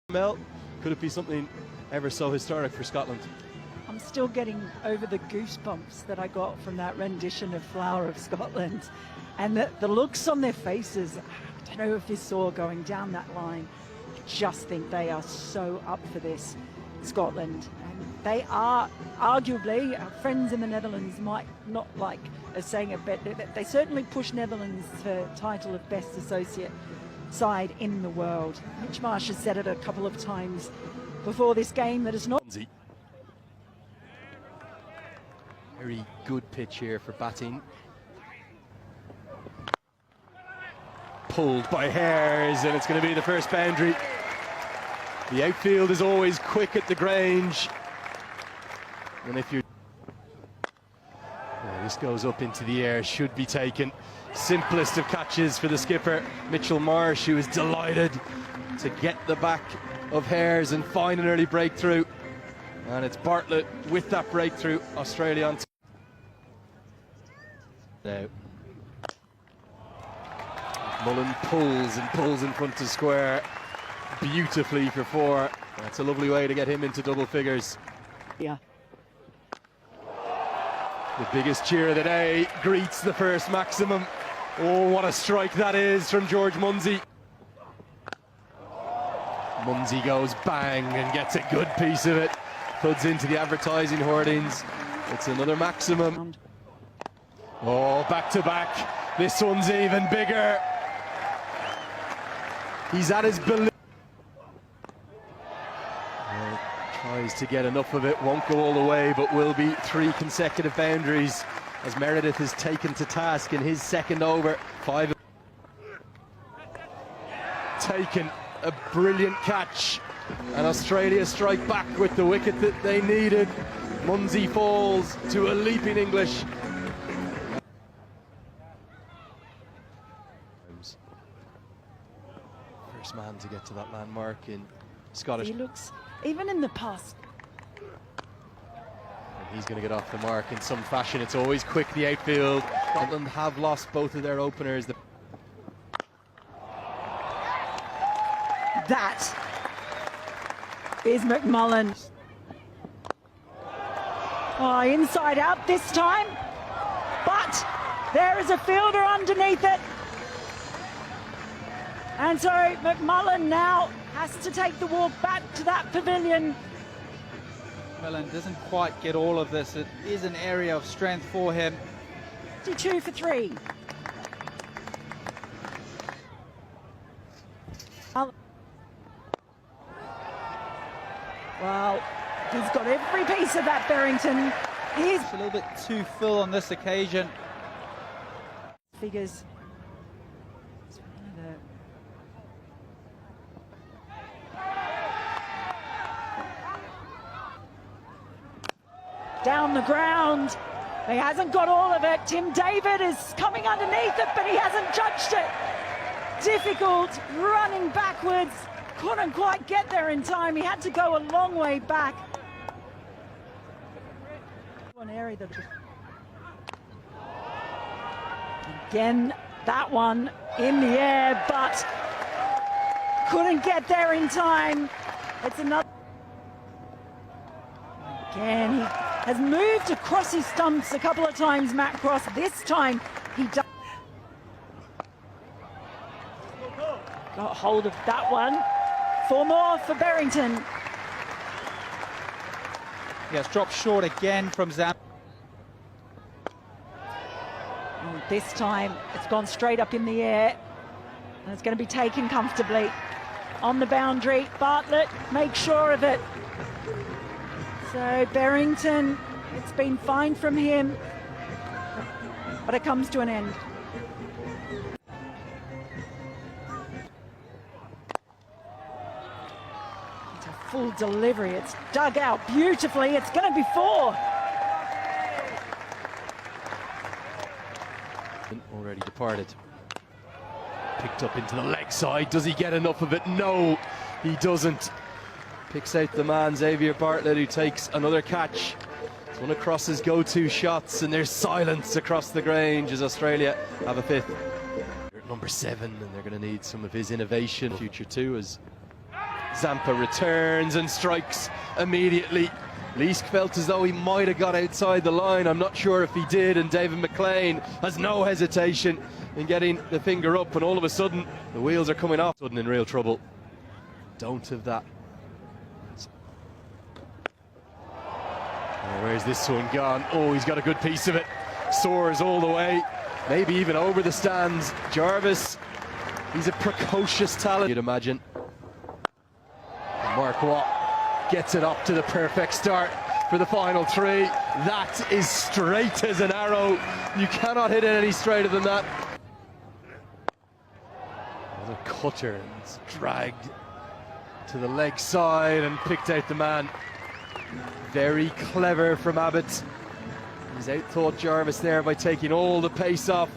Mel, could it be something ever so historic for Scotland? I'm still getting over the goosebumps that I got from that rendition of Flower of Scotland. And the looks on their faces, I don't know if you saw going down that line. I just think they are so up for this, Scotland. And they are arguably, our friends in the Netherlands might not like us saying it, but they certainly push Netherlands for title of best associate side in the world. Mitch Marsh has said it a couple of times before this game that it's not. Very good pitch here for batting. Pulled by Hares, and it's going to be the first boundary. The outfield is always quick at the Grange. And if you... this goes up into the air, should be taken. Simplest of catches for the skipper, Mitchell Marsh, who is delighted to get the back of Hares and find an early breakthrough. And it's Bartlett with that breakthrough, Australia on now. Mullen pulls and pulls in front of square beautifully for 4. That's a lovely way to get him into double figures. Yeah. The biggest cheer of the day greets the first maximum. Oh, what a strike that is from George Munsey. Munsey goes bang and gets a good piece of it. Thuds into the advertising hoardings. It's another maximum. Oh, back to back. This one's even bigger. He's at his balloon. Tries to get enough of it, won't go all the way, but will be 3 consecutive boundaries as Meredith is taken to task in his second over. 5 taken, a brilliant catch, and Australia strike back with the wicket that they needed. Munsey falls to a leaping English. First man to get to that landmark in Scottish. He looks, even in the past. And he's going to get off the mark in some fashion. It's always quick, the outfield. Scotland have lost both of their openers. That is McMullen. Oh, inside out this time. But there is a fielder underneath it. And so McMullen now has to take the walk back to that pavilion. McMullen doesn't quite get all of this. It is an area of strength for him. 2 for 3. Well, he's got every piece of that, Berrington. He's a little bit too full on this occasion. Figures. Down the ground. He hasn't got all of it. Tim David is coming underneath it, but he hasn't judged it. Difficult, running backwards. Couldn't quite get there in time. He had to go a long way back. One area that... Again, that one in the air, but couldn't get there in time. It's another... Again, he has moved across his stumps a couple of times, Matt Cross. This time, he does... Got hold of that one. 4 more for Berrington. Yes, dropped short again from Zam. And this time, it's gone straight up in the air. And it's going to be taken comfortably on the boundary. Bartlett makes sure of it. So Berrington, it's been fine from him, but it comes to an end. It's a full delivery. It's dug out beautifully. It's going to be 4. Already departed. Picked up into the leg side. Does he get enough of it? No, he doesn't. Picks out the man, Xavier Bartlett, who takes another catch. It's one of Cross's go-to shots, and there's silence across the Grange as Australia have a 5th. Number 7, and they're going to need some of his innovation future too, as Zampa returns and strikes immediately. Leask felt as though he might have got outside the line. I'm not sure if he did, and David McLean has no hesitation in getting the finger up, and all of a sudden the wheels are coming off. Sudden in real trouble. Don't have that. Oh, where's this one gone? Oh, he's got a good piece of it. Soars all the way, maybe even over the stands. Jarvis, he's a precocious talent, you'd imagine. Mark Watt gets it up to the perfect start for the final three. That is straight as an arrow. You cannot hit it any straighter than that. The cutter, and it's dragged to the leg side and picked out the man. Very clever from Abbott. He's outthought Jarvis there by taking all the pace off,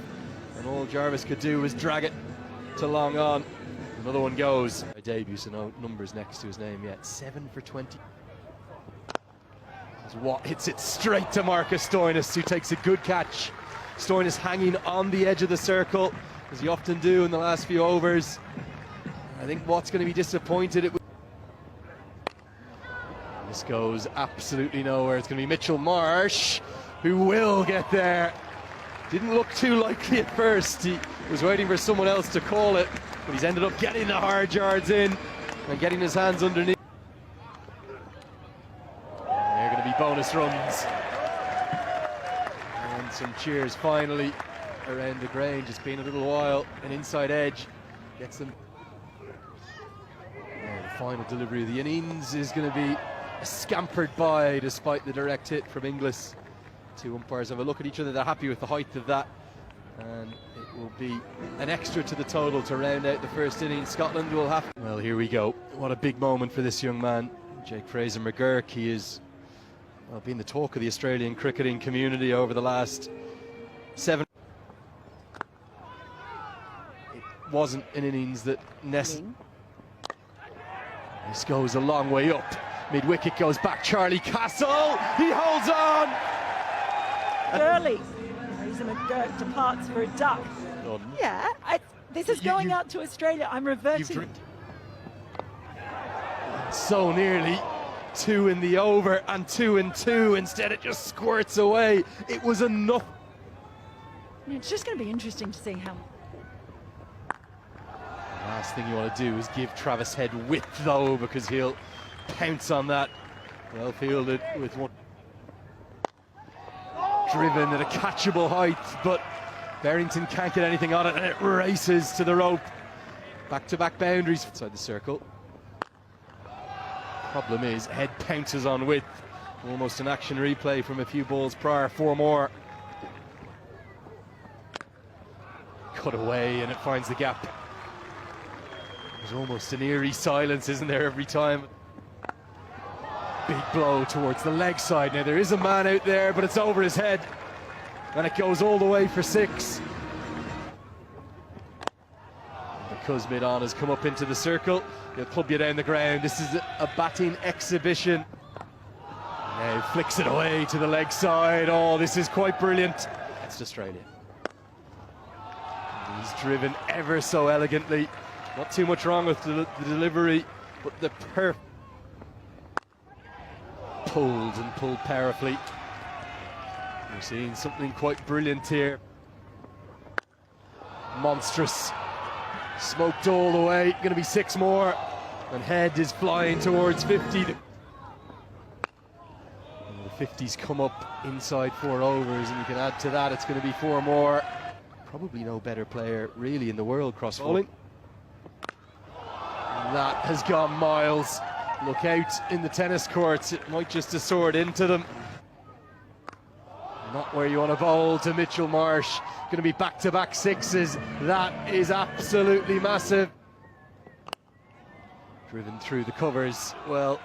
and all Jarvis could do was drag it to long on. Another one goes. Debut, so no numbers next to his name yet. 7 for 20. As Watt hits it straight to Marcus Stoinis, who takes a good catch. Stoinis hanging on the edge of the circle, as you often do in the last few overs. I think Watt's going to be disappointed. This goes absolutely nowhere. It's going to be Mitchell Marsh who will get there. Didn't look too likely at first. He was waiting for someone else to call it, but he's ended up getting the hard yards in and getting his hands underneath. And they're going to be bonus runs. And some cheers finally around the Grange. It's been a little while. An inside edge gets them. And the final delivery of the innings is going to be scampered by, despite the direct hit from Inglis. Two umpires have a look at each other. They're happy with the height of that, and it will be an extra to the total to round out the first inning. Scotland will have. Well, here we go. What a big moment for this young man, Jake Fraser McGurk. He is, well, been the talk of the Australian cricketing community over the last 7. It wasn't an innings that This goes a long way up. Mid-wicket goes back. Charlie Castle, he holds on. Early. Fraser McGurk departs for a duck. Yeah, this is going out to Australia. I'm reverting. So nearly 2 in the over and 2 in 2. Instead, it just squirts away. It was enough. It's just going to be interesting to see how. Last thing you want to do is give Travis Head width, though, because he'll pounce on that. Well fielded with one. Driven at a catchable height, but Barrington can't get anything on it, and it races to the rope. Back-to-back boundaries inside the circle. Problem is, Head pounces on width. Almost an action replay from a few balls prior. 4 more. Cut away, and it finds the gap. There's almost an eerie silence, isn't there, every time? Big blow towards the leg side. Now there is a man out there, but it's over his head, and it goes all the way for 6. And because mid-on has come up into the circle, he'll club you down the ground. This is a batting exhibition. Now flicks it away to the leg side. Oh, this is quite brilliant. It's Australia. And he's driven ever so elegantly. Not too much wrong with the delivery, but the pulled and pulled powerfully. We're seeing something quite brilliant here. Monstrous. Smoked all the way. Going to be 6 more. And Head is flying towards 50. And the 50s come up inside 4 overs, and you can add to that, it's going to be 4 more. Probably no better player really in the world cross bowling. That has gone miles. Look out in the tennis courts, it might just have soared into them. Not where you want to bowl to Mitchell Marsh. Going to be back-to-back 6s. That is absolutely massive. Driven through the covers. Well,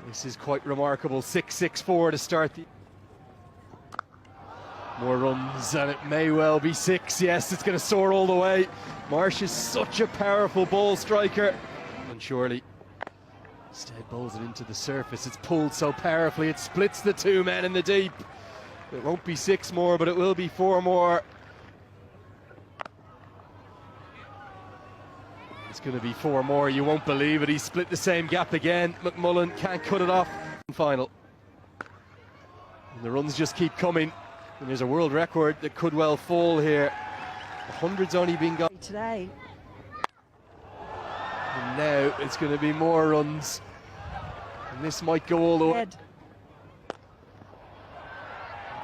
this is quite remarkable. 6-6-4 to start the. More runs, and it may well be 6. Yes, it's going to soar all the way. Marsh is such a powerful ball striker. And surely, instead bowls it into the surface. It's pulled so powerfully, it splits the 2 men in the deep. It won't be 6 more, but it will be 4 more. It's going to be 4 more, you won't believe it. He's split the same gap again. McMullen can't cut it off. Final. And the runs just keep coming. And there's a world record that could well fall here. The 100's only been gone today. And now it's going to be more runs. And this might go all the way.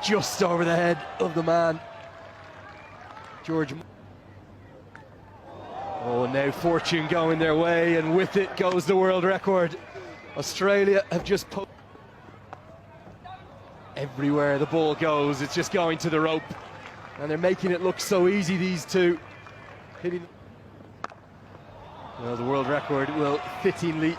Just over the head of the man. George. Oh, now fortune going their way, and with it goes the world record. Australia have just everywhere the ball goes, it's just going to the rope, and they're making it look so easy, these two. Hitting. Well, the world record will fittingly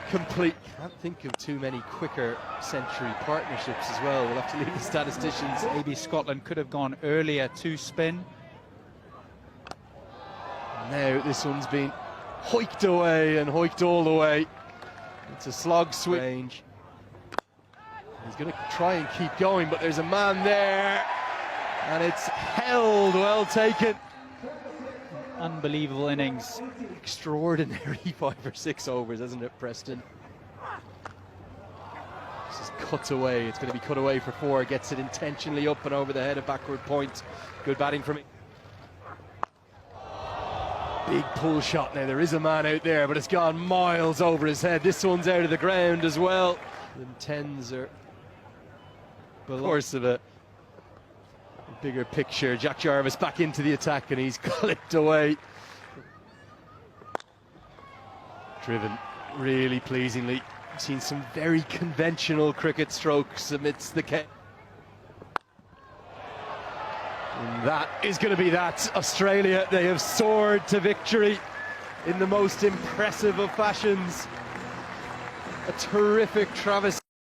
complete. Can't think of too many quicker century partnerships as well. We'll have to leave the statisticians. Maybe Scotland could have gone earlier to spin. Now this one's been hoiked away and hoiked all the way. It's a slog swing. He's going to try and keep going, but there's a man there, and it's held. Well taken. Unbelievable innings. Extraordinary 5 or 6 overs, isn't it, Preston? This is cut away. It's going to be cut away for 4. Gets it intentionally up and over the head of backward point. Good batting from him. Big pull shot now. There is a man out there, but it's gone miles over his head. This one's out of the ground as well. The 10s are below. Of course, of a bigger picture. Jack Jarvis back into the attack, and he's clipped away. Driven really pleasingly. I've seen some very conventional cricket strokes amidst the And that is going to be that. Australia, they have soared to victory in the most impressive of fashions. A terrific travesty.